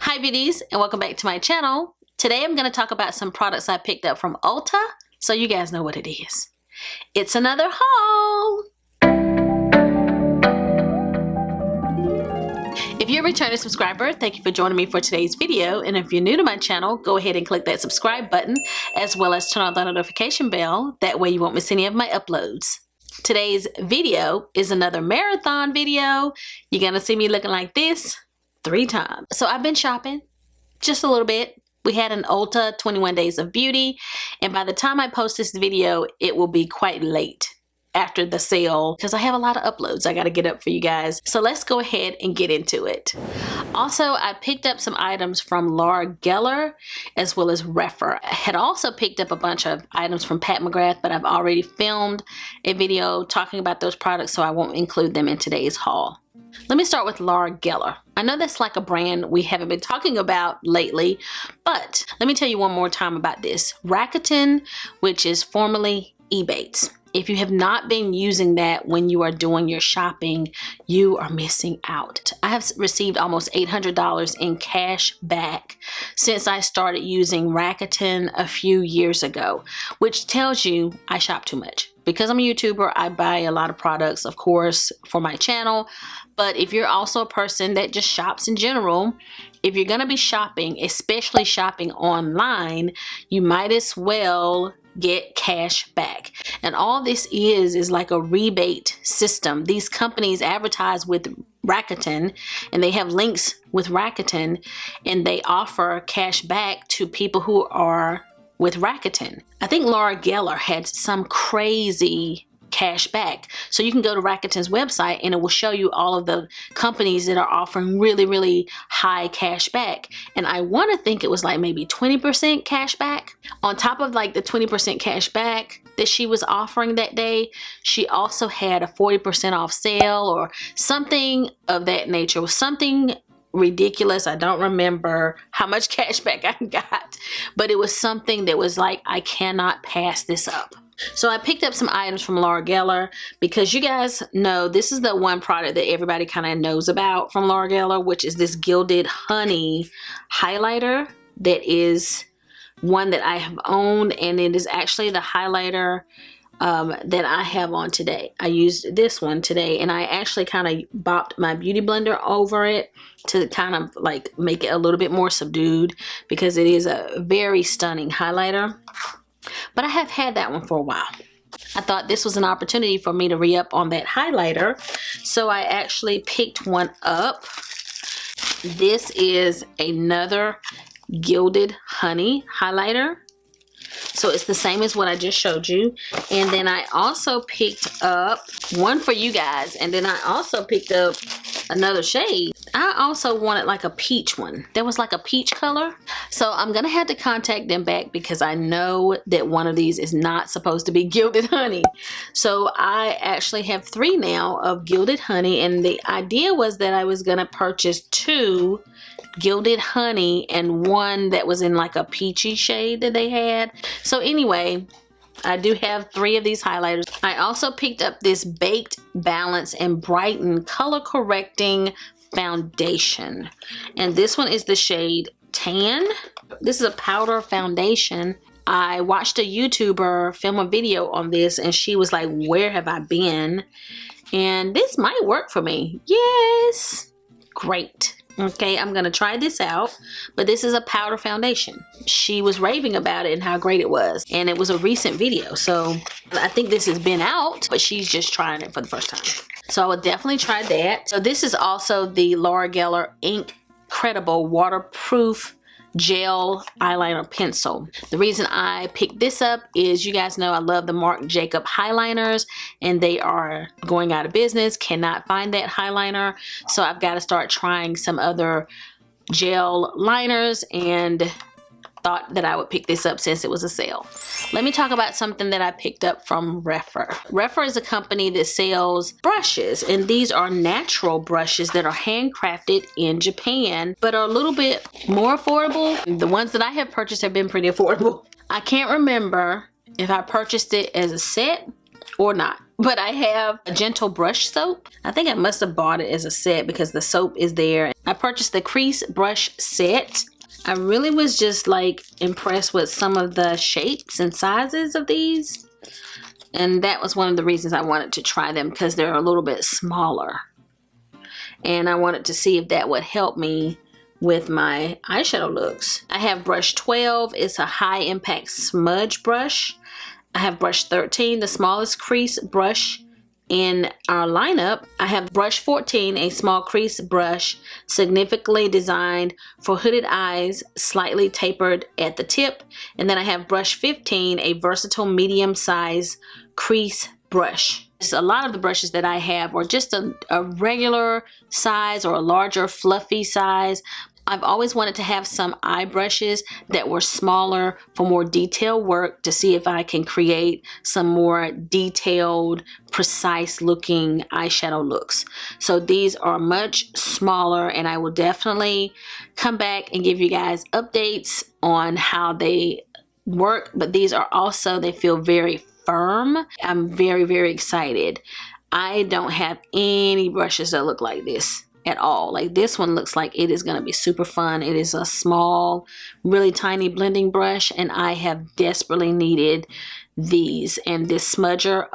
Hi beauties, and welcome back to my channel. Today I'm going to talk about some products I picked up from Ulta, so you guys know what it is. It's another haul! If you're a returning subscriber, thank you for joining me for today's video, and if you're new to my channel, go ahead and click that subscribe button, as well as turn on the notification bell, that way you won't miss any of my uploads. Today's video is another marathon video. You're going to see me looking like this 3 times. So I've been shopping just a little bit. We had an Ulta 21 Days of Beauty, and by the time I post this video, it will be quite late after the sale because I have a lot of uploads I got to get up for you guys. So let's go ahead and get into it. Also, I picked up some items from Laura Geller as well as rèphr. I had also picked up a bunch of items from Pat McGrath, but I've already filmed a video talking about those products, so I won't include them in today's haul. Let me start with Laura Geller. I know that's like a brand we haven't been talking about lately, but let me tell you one more time about this. Rakuten, which is formerly Ebates. If you have not been using that when you are doing your shopping, you are missing out. I have received almost $800 in cash back since I started using Rakuten a few years ago, which tells you I shop too much. Because I'm a YouTuber, I buy a lot of products, of course, for my channel. But if you're also a person that just shops in general, if you're going to be shopping, especially shopping online, you might as well get cash back. And all this is like a rebate system. These companies advertise with Rakuten, and they have links with Rakuten, and they offer cash back to people who are with Rakuten. I think Laura Geller had some crazy cash back. So you can go to Rakuten's website and it will show you all of the companies that are offering really high cash back. And I want to think it was like maybe 20% cash back. On top of like the 20% cash back that she was offering that day, she also had a 40% off sale or something of that nature. It was something ridiculous. I don't remember how much cash back I got, but it was something that was like, I cannot pass this up. So I picked up some items from Laura Geller because you guys know this is the one product that everybody kind of knows about from Laura Geller, which is this Gilded Honey highlighter. That is one that I have owned, and it is actually the highlighter that I have on today. I used this one today, and I actually kind of bopped my beauty blender over it to kind of like make it a little bit more subdued because it is a very stunning highlighter. But I have had that one for a while. I thought this was an opportunity for me to re-up on that highlighter, so I actually picked one up. This is another Gilded Honey highlighter. So it's the same as what I just showed you. And then I also picked up one for you guys. And then I also picked up another shade. I also wanted like a peach one. There was like a peach color. So I'm going to have to contact them back because I know that one of these is not supposed to be Gilded Honey. So I actually have 3 now of Gilded Honey. And the idea was that I was going to purchase 2 Gilded Honey and one that was in like a peachy shade that they had. So anyway, I do have 3 of these highlighters. I also picked up this Baked Balance-n-Brighten color correcting foundation, and this one is the shade Tan. This is a powder foundation. I watched a YouTuber film a video on this, and she was like, where have I been? And this might work for me. Yes, great. Okay, I'm gonna try this out, but this is a powder foundation. She was raving about it and how great it was, and it was a recent video, so I think this has been out, but she's just trying it for the first time. So I would definitely try that. So this is also the Laura Geller INKcredible waterproof gel eyeliner pencil. The reason I picked this up is you guys know I love the Marc Jacob highliners, and they are going out of business. Cannot find that highliner, so I've got to start trying some other gel liners, and thought that I would pick this up since it was a sale. Let me talk about something that I picked up from rèphr. rèphr is a company that sells brushes, and these are natural brushes that are handcrafted in Japan, but are a little bit more affordable. The ones that I have purchased have been pretty affordable. I can't remember if I purchased it as a set or not. But I have a gentle brush soap. I think I must have bought it as a set because the soap is there. I purchased the crease brush set. I really was just like impressed with some of the shapes and sizes of these. And that was one of the reasons I wanted to try them, because they're a little bit smaller. And I wanted to see if that would help me with my eyeshadow looks. I have brush 12. It's a high impact smudge brush. I have brush 13, the smallest crease brush in our lineup. I have brush 14, a small crease brush significantly designed for hooded eyes, slightly tapered at the tip. And then I have brush 15, a versatile medium size crease brush. So a lot of the brushes that I have are just a regular size or a larger fluffy size. I've always wanted to have some eye brushes that were smaller for more detailed work, to see if I can create some more detailed, precise looking eyeshadow looks. So these are much smaller, and I will definitely come back and give you guys updates on how they work. But these are also, they feel very firm. I'm very, very excited. I don't have any brushes that look like this at all. Like this one looks like it is going to be super fun. It is a small, really tiny blending brush, and I have desperately needed these. And this smudger,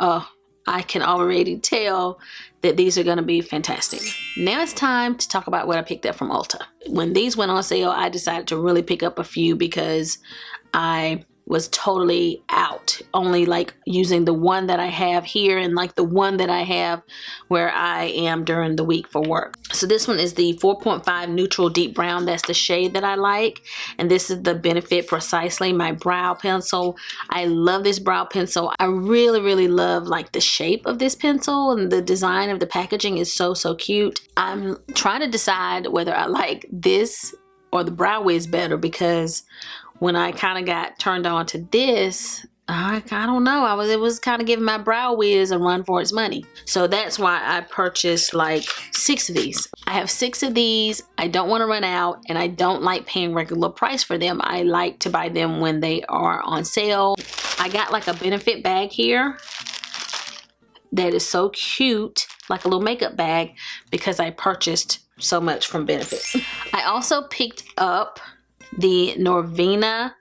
I can already tell that these are going to be fantastic. Now it's time to talk about what I picked up from Ulta. When these went on sale, I decided to really pick up a few because I was totally out, only like using the one that I have here and like the one that I have where I am during the week for work. So this one is the 4.5 neutral deep brown. That's the shade that I like, and this is the Benefit Precisely, my brow pencil. I love this brow pencil. I really love like the shape of this pencil, and the design of the packaging is so cute. I'm trying to decide whether I like this or the Brow Wiz better, because when I kind of got turned on to this, I don't know, it was kind of giving my Brow Wiz a run for its money. So that's why I purchased like 6 of these. I have 6 of these. I don't want to run out, and I don't like paying regular price for them. I like to buy them when they are on sale. I got like a Benefit bag here that is so cute, like a little makeup bag, because I purchased so much from Benefit. I also picked up the Norvina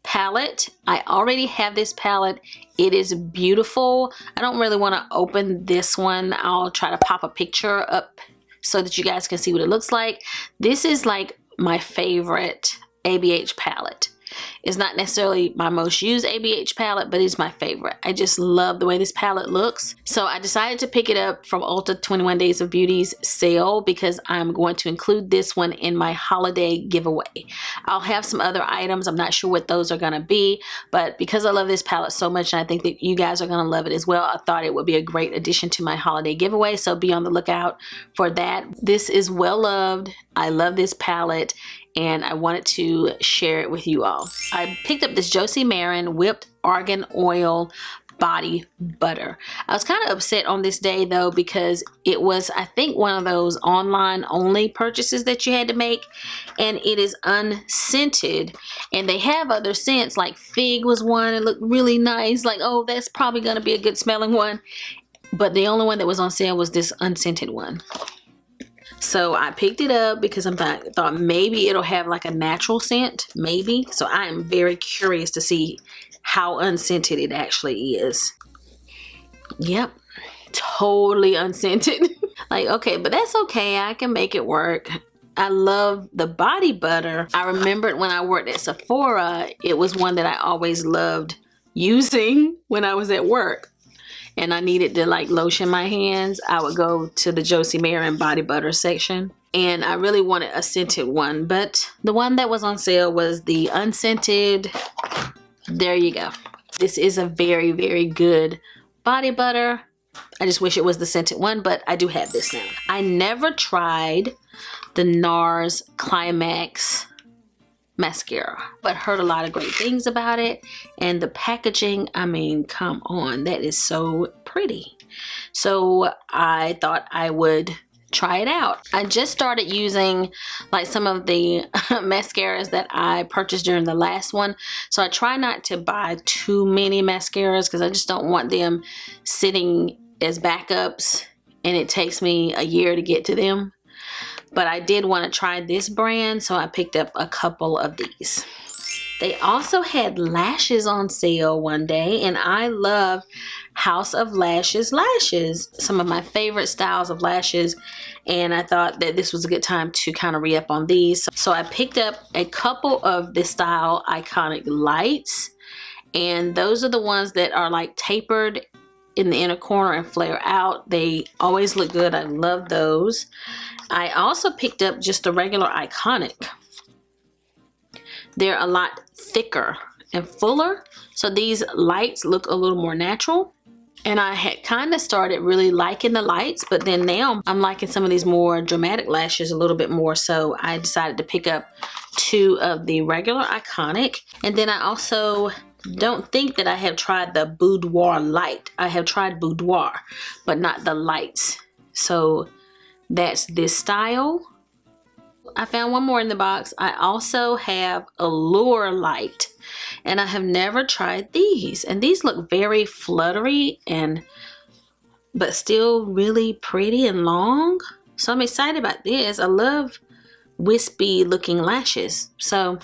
palette. I already have this palette. It is beautiful. I don't really want to open this one. I'll try to pop a picture up so that you guys can see what it looks like. This is like my favorite ABH palette. It's not necessarily my most used ABH palette, but it's my favorite. I just love the way this palette looks. So I decided to pick it up from Ulta 21 Days of Beauty's sale, because I'm going to include this one in my holiday giveaway. I'll have some other items. I'm not sure what those are going to be, but because I love this palette so much, and I think that you guys are going to love it as well, I thought it would be a great addition to my holiday giveaway. So be on the lookout for that. This is well loved. I love this palette, and I wanted to share it with you all. I picked up this Josie Maran Whipped Argan Oil Body Butter. I was kind of upset on this day though, because it was, I think, one of those online only purchases that you had to make, and it is unscented, and they have other scents, like Fig was one. It looked really nice, like, oh, that's probably gonna be a good smelling one, but the only one that was on sale was this unscented one. So I picked it up because I thought maybe it'll have like a natural scent, maybe. So I am very curious to see how unscented it actually is. Yep, totally unscented. Like, okay, but that's okay. I can make it work. I love the body butter. I remembered when I worked at Sephora, it was one that I always loved using when I was at work, and I needed to like lotion my hands. I would go to the Josie Maran body butter section, and I really wanted a scented one, but the one that was on sale was the unscented. There you go. This is a very good body butter. I just wish it was the scented one, but I do have this now. I never tried the NARS Climax mascara, but heard a lot of great things about it, and the packaging, I mean, come on, that is so pretty. So I thought I would try it out. I just started using like some of the mascaras that I purchased during the last one. So I try not to buy too many mascaras because I just don't want them sitting as backups and it takes me a year to get to them. But I did want to try this brand, so I picked up a couple of these. They also had lashes on sale one day, and I love House of Lashes lashes, some of my favorite styles of lashes, and I thought that this was a good time to kind of re-up on these. So I picked up a couple of this style iconic lights, and those are the ones that are like tapered in the inner corner and flare out. They always look good. I love those. I also picked up just a regular iconic. They're a lot thicker and fuller, so these lights look a little more natural. And I had kind of started really liking the lights, but then now I'm liking some of these more dramatic lashes a little bit more, so I decided to pick up 2 of the regular iconic. And then I also don't think that I have tried the Boudoir light. I have tried Boudoir, but not the lights. So that's this style. I found one more in the box. I also have Allura light, and I have never tried these, and these look very fluttery but still really pretty and long. So I'm excited about this. I love wispy looking lashes, so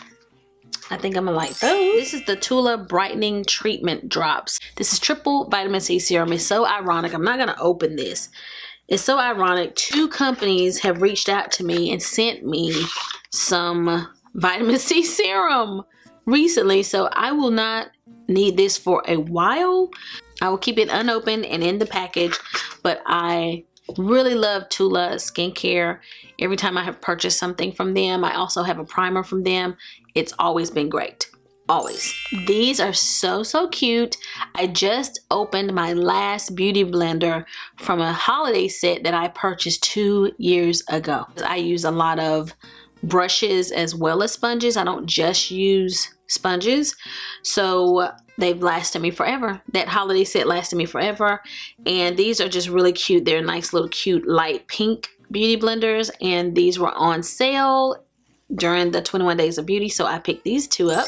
I think I'm gonna like those. This is the Tula Brightening Treatment Drops. This is triple vitamin C serum. It's so ironic. I'm not gonna open this. It's so ironic. 2 companies have reached out to me and sent me some vitamin C serum recently, so I will not need this for a while. I will keep it unopened and in the package, but I really love Tula Skincare. Every time I have purchased something from them, I also have a primer from them. It's always been great. Always. These are so cute. I just opened my last beauty blender from a holiday set that I purchased 2 years ago. I use a lot of brushes as well as sponges. I don't just use sponges, so they've lasted me forever. That holiday set lasted me forever, and these are just really cute. They're nice little cute light pink beauty blenders, and these were on sale during the 21 Days of Beauty, so I picked these 2 up.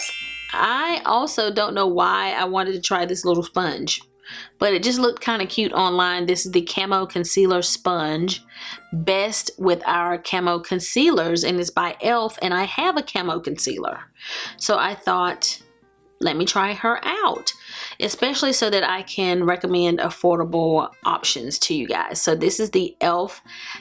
I also don't know why I wanted to try this little sponge, but it just looked kind of cute online. This is the Camo Concealer Sponge, best with our Camo concealers, and it's by e.l.f. and I have a Camo concealer. So I thought, let me try her out, especially so that I can recommend affordable options to you guys. So this is the e.l.f.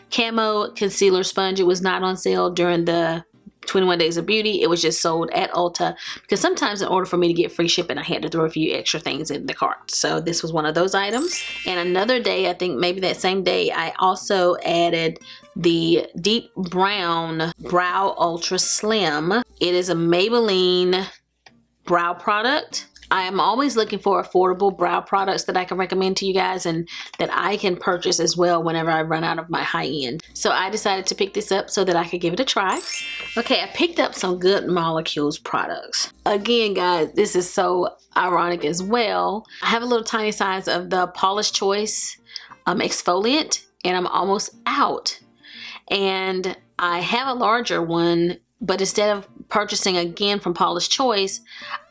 Camo Concealer Sponge. It was not on sale during the 21 Days of Beauty. It was just sold at Ulta, because sometimes in order for me to get free shipping, I had to throw a few extra things in the cart. So this was one of those items. And another day, I think maybe that same day, I also added the Deep Brown Brow Ultra Slim. It is a Maybelline brow product. I am always looking for affordable brow products that I can recommend to you guys and that I can purchase as well whenever I run out of my high end. So I decided to pick this up so that I could give it a try. Okay, I picked up some Good Molecules products. Again, guys, this is so ironic as well. I have a little tiny size of the Paula's Choice exfoliant, and I'm almost out. And I have a larger one, but instead of purchasing again from Paula's Choice,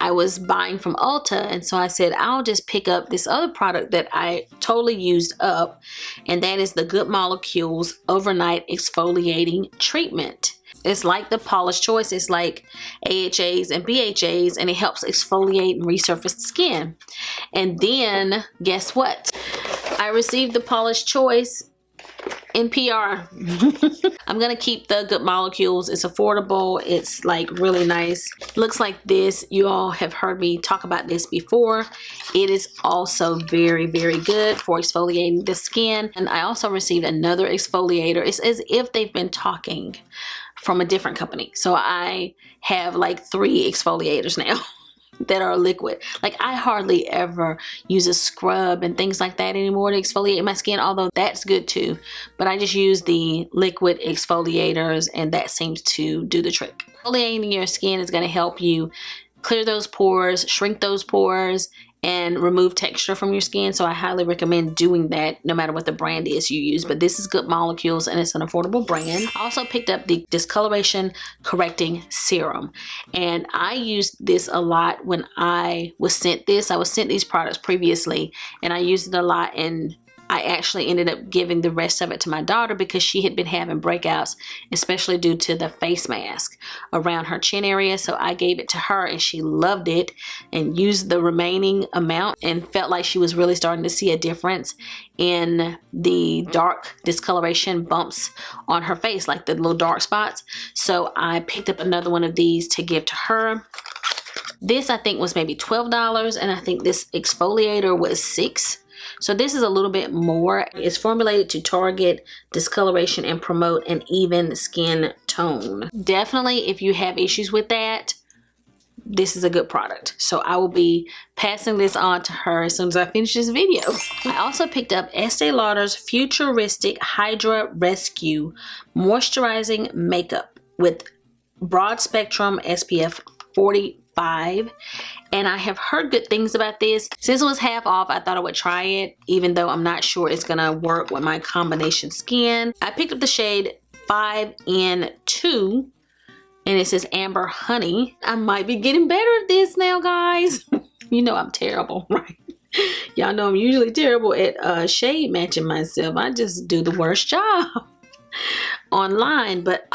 I was buying from Ulta, and so I said I'll just pick up this other product that I totally used up, and that is the Good Molecules Overnight Exfoliating Treatment. It's like the Paula's Choice. It's like AHAs and BHAs, and it helps exfoliate and resurface the skin. And then, guess what? I received the Paula's Choice in PR. I'm gonna keep the Good Molecules. It's affordable. It's like really nice. Looks like this. You all have heard me talk about this before. It is also very good for exfoliating the skin. And I also received another exfoliator. It's as if they've been talking from a different company. So I have like 3 exfoliators now that are liquid. Like, I hardly ever use a scrub and things like that anymore to exfoliate my skin, although that's good too. But I just use the liquid exfoliators, and that seems to do the trick. Exfoliating your skin is going to help you clear those pores, shrink those pores, and remove texture from your skin. So I highly recommend doing that no matter what the brand is you use. But this is Good Molecules and it's an affordable brand. I also picked up the discoloration correcting serum, and I used this a lot when I was sent this. I was sent these products previously and I used it a lot, and I actually ended up giving the rest of it to my daughter because she had been having breakouts, especially due to the face mask around her chin area. So I gave it to her and she loved it and used the remaining amount and felt like she was really starting to see a difference in the dark discoloration bumps on her face, like the little dark spots. So I picked up another one of these to give to her. This I think was maybe $12, and I think this exfoliator was $6. So this is a little bit more. It's formulated to target discoloration and promote an even skin tone. Definitely, if you have issues with that, this is a good product. So I will be passing this on to her as soon as I finish this video. I also picked up Este Lauder's Futuristic Hydra Rescue Moisturizing Makeup with broad spectrum SPF 45. And I have heard good things about this. Since it was half off, I thought I would try it, even though I'm not sure it's gonna work with my combination skin. I picked up the shade 5N2, and it says Amber Honey. I might be getting better at this now, guys. You know I'm terrible, right? Y'all know I'm usually terrible at shade matching myself. I just do the worst job online, but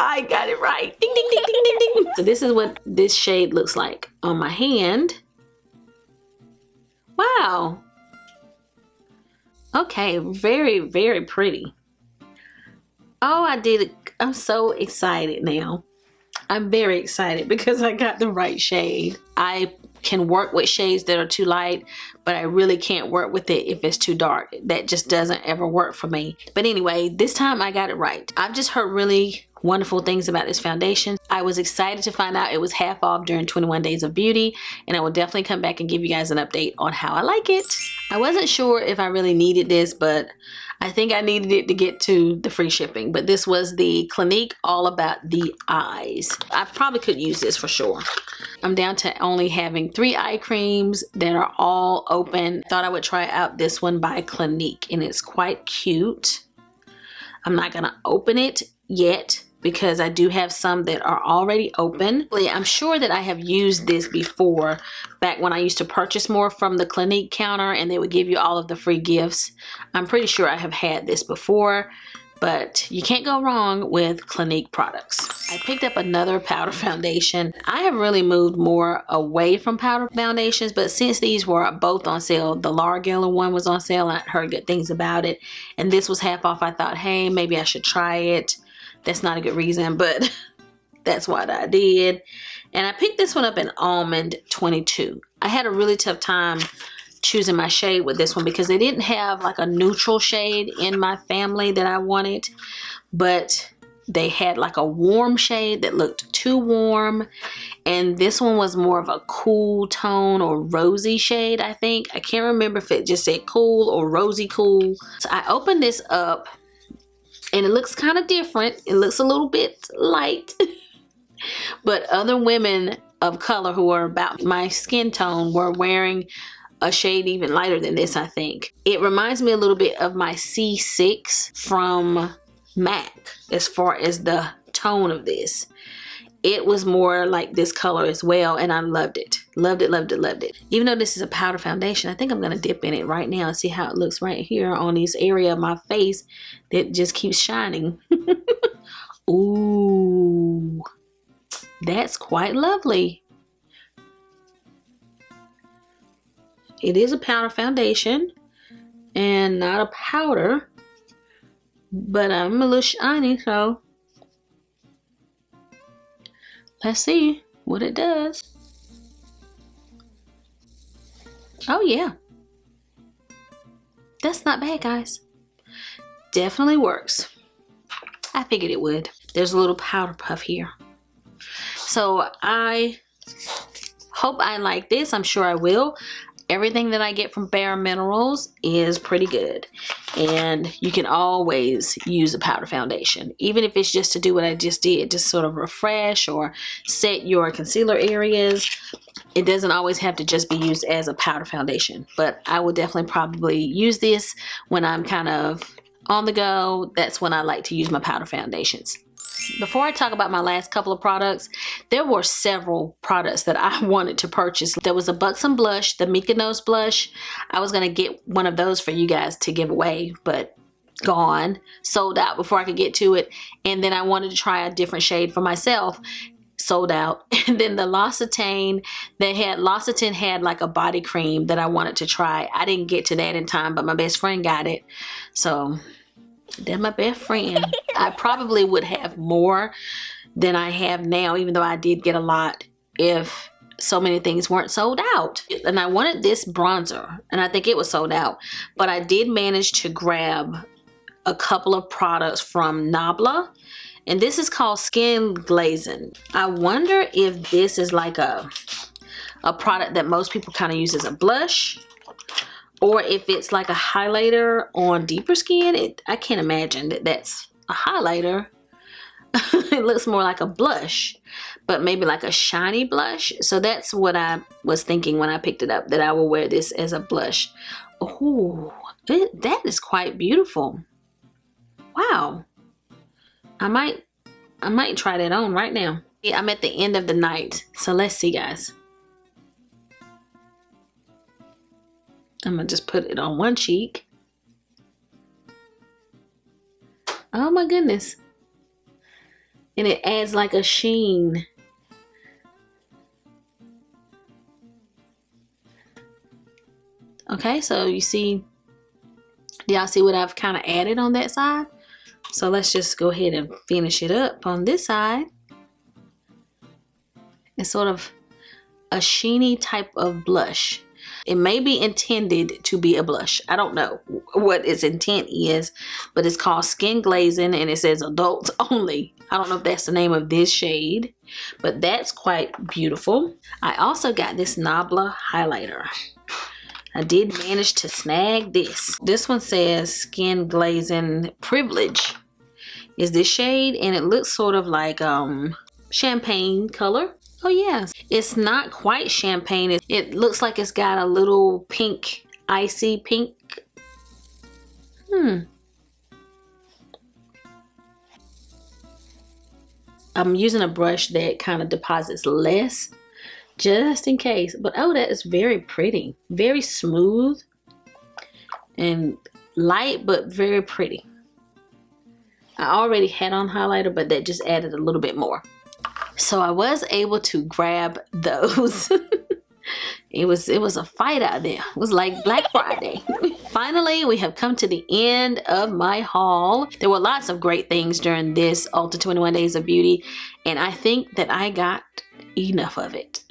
I got it right. Ding, ding, ding, ding, ding, ding. So this is what this shade looks like on my hand. Wow. Okay, very, very pretty. Oh, I did it. I'm so excited now. I'm very excited because I got the right shade. I can work with shades that are too light, but I really can't work with it if it's too dark. That just doesn't ever work for me. But anyway, this time I got it right. I've just heard really wonderful things about this foundation. I was excited to find out it was half off during 21 Days of Beauty, and I will definitely come back and give you guys an update on how I like it. I wasn't sure if I really needed this, but I think I needed it to get to the free shipping. But this was the Clinique All About the Eyes. I probably could use this for sure. I'm down to only having 3 eye creams that are all open. Thought I would try out this one by Clinique, and it's quite cute. I'm not gonna open it yet because I do have some that are already open. I'm sure that I have used this before, back when I used to purchase more from the Clinique counter and they would give you all of the free gifts. I'm pretty sure I have had this before, but you can't go wrong with Clinique products. I picked up another powder foundation. I have really moved more away from powder foundations, but since these were both on sale, the Largella one was on sale and I heard good things about it, and this was half off, I thought, hey, maybe I should try it. That's not a good reason, but that's what I did. And I picked this one up in Almond 22. I had a really tough time choosing my shade with this one because they didn't have like a neutral shade in my family that I wanted, but they had like a warm shade that looked too warm, and this one was more of a cool tone or rosy shade, I think. I can't remember if it just said cool or rosy cool. So I opened this up and it looks kind of different. It looks a little bit light, but other women of color who are about my skin tone were wearing a shade even lighter than this, I think. It reminds me a little bit of my C6 from MAC as far as the tone of this. It was more like this color as well, and I loved it. Loved it, loved it, loved it. Even though this is a powder foundation, I think I'm going to dip in it right now and see how it looks right here on this area of my face that just keeps shining. Ooh, that's quite lovely. It is a powder foundation and not a powder, but I'm a little shiny, so let's see what it does. Oh yeah, that's not bad, guys. Definitely works. I figured it would. There's a little powder puff here. So I hope I like this. I'm sure I will. Everything that I get from Bare Minerals is pretty good, and you can always use a powder foundation, even if it's just to do what I just did, just sort of refresh or set your concealer areas. it doesn't always have to just be used as a powder foundation, but I will definitely probably use this when I'm kind of on the go. That's when I like to use my powder foundations. Before I talk about my last couple of products, there were several products that I wanted to purchase. There was a Buxom blush, the Mykonos blush. I was going to get one of those for you guys to give away, but gone, sold out before I could get to it. And then I wanted to try a different shade for myself, sold out. And then the L'Occitane, L'Occitane had like a body cream that I wanted to try. I didn't get to that in time, but my best friend got it. So they're my best friend. I probably would have more than I have now, even though I did get a lot, if so many things weren't sold out. And I wanted this bronzer, and I think it was sold out, but I did manage to grab a couple of products from Nabla, and this is called Skin Glazing. I wonder if this is like a product that most people kind of use as a blush, or if it's like a highlighter on deeper skin. I can't imagine that that's a highlighter. It looks more like a blush, but maybe like a shiny blush. So that's what I was thinking when I picked it up, that I will wear this as a blush. Oh, that is quite beautiful. Wow. I might try that on right now. Yeah, I'm at the end of the night, so let's see, guys. I'm gonna just put it on one cheek. Oh my goodness. And it adds like a sheen. Okay, so you see, y'all see what I've kind of added on that side? So let's just go ahead and finish it up on this side. It's sort of a sheeny type of blush. It may be intended to be a blush. I don't know what its intent is, but it's called Skin Glazing, and it says adults only. I don't know if that's the name of this shade, but that's quite beautiful. I also got this Nabla highlighter. I did manage to snag this. This one says Skin Glazing Privilege is this shade, and it looks sort of like champagne color. Oh yes, it's not quite champagne. It looks like it's got a little pink, icy pink. I'm using a brush that kind of deposits less, just in case. But oh, that is very pretty. Very smooth and light, but very pretty. I already had on highlighter, but that just added a little bit more. So I was able to grab those. It was a fight out there. It was like Black Friday. Finally, we have come to the end of my haul. There were lots of great things during this Ulta 21 Days of Beauty, and I think that I got enough of it.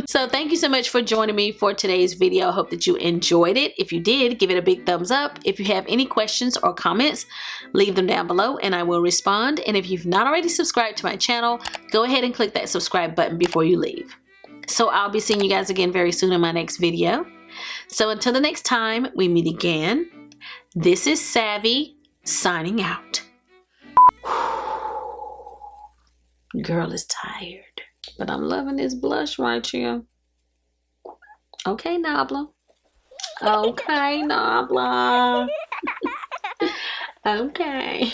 So thank you so much for joining me for today's video. I hope that you enjoyed it. If you did, give it a big thumbs up. If you have any questions or comments, leave them down below and I will respond. And if you've not already subscribed to my channel, go ahead and click that subscribe button before you leave. So I'll be seeing you guys again very soon in my next video. So until the next time we meet again, this is Savvy signing out. Girl is tired. But I'm loving this blush right here. Okay, Nabla. Okay, Nabla. Okay.